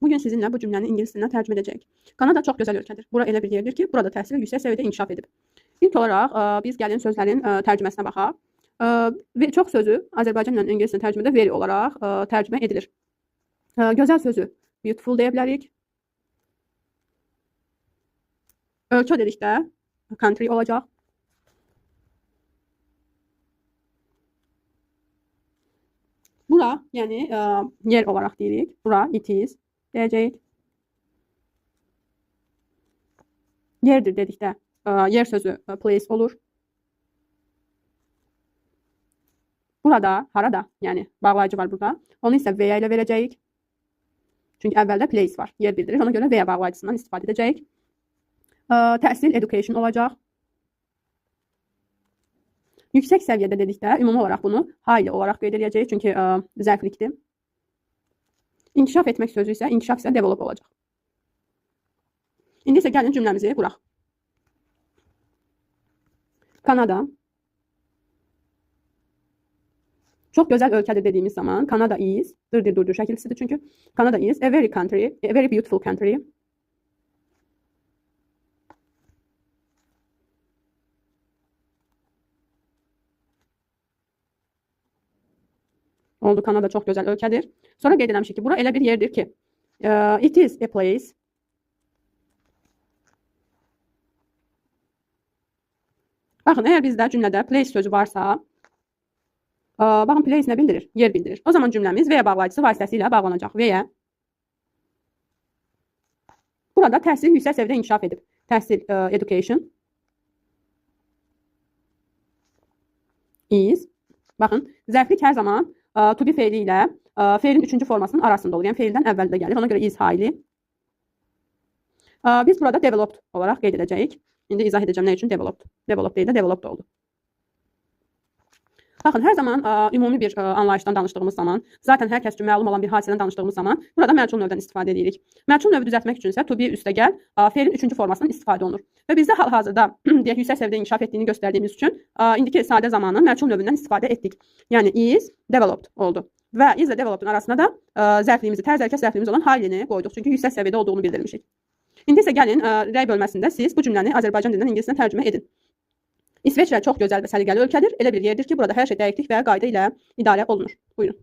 Bugün sizinle bu cümləni ingilis dilinə tərcümə edəcəyik. Kanada çox gözəl ölkədir. Bura elə bir yerdir ki, burada təhsil yüksək səviyyədə inkişaf edib. İlk olaraq biz gəlin sözlərin tərcüməsinə baxaq. Ve çox sözü Azərbaycan ilə ingilis dilində tərcümədə very olaraq tərcümə edilir. Gözəl sözü beautiful deyə bilərik. Ölkə dedikdə country olacaq. Bura, yəni yer olaraq deyirik. Bura, it is deyəcəyik. Yerdir dedikdə yer sözü place olur. Burada, harada, yəni bağlayıcı var burada. Onu isə veya ilə verəcəyik. Çünki əvvəldə place var, yer bildirir. Ona görə veya bağlayıcısından istifadə edəcəyik. Təhsil, education olacaq. Yüksək səviyyədə dedikdə ümumi olaraq bunu highly olaraq qeyd edəcəyik. Çünki zərflikdir. İnkişaf etmək sözü isə inkişaf isə develop olacaq. İndi isə gəlin cümləmizi quraq. Kanada çox gözəl ölkədir dediyimiz zaman Kanada is, durdur şəkilçisidir çünki. Kanada is a very country, a very beautiful country. Oldu, Kanada çox gözəl ölkədir. Sonra qeyd eləmişik ki, bura elə bir yerdir ki, it is a place. Baxın, əgər bizdə cümlədə place sözü varsa, baxın, place nə bildirir? Yer bildirir. O zaman cümləmiz veya bağlayıcısı vasitəsilə bağlanacaq. Veya burada təhsil yüksək səviyyədə inkişaf edib. Təhsil, education is. Baxın, zərflik hər zaman to be feili ilə feilin üçüncü formasının arasında olur. Yəni feildən əvvəldə gəlir. Ona görə is highly. Biz burada developed olaraq qeyd edəcəyik. İndi izah edəcəm nə üçün developed. Developed deyil də developed oldu. Baxın, hər zaman ümumi bir anlayışdan danışdığımız zaman, zaten hər kəs üçün məlum olan bir hadisədən danışdığımız zaman burada mənçul növdən istifadə edirik. Mənçul növü düzəltmək üçün isə to be üstəgəl feilin üçüncü formasından istifadə olunur. Və bizdə hal-hazırda deyək yüksək səviyyədə inkişaf etdiyini göstərdiyimiz üçün indiki sadə zamanı mənçul növündən istifadə etdik. Yəni is developed oldu. Və is və developed'un arasına da zərfliyimizi, tərz hərəkət zərfliyimiz olan highly'ni qoyduq. Çünki yüksək səviyyədə olduğunu bildirmişik. İndi isə gəlin rəy bölməsində siz bu cümləni Azərbaycan dilindən ingilis dilinə tərcümə edin. İsveçrə çox gözəl və səliqəli ölkədir. Elə bir yerdir ki, burada hər şey dəqiqlik və qayda ilə idarə olunur. Buyurun.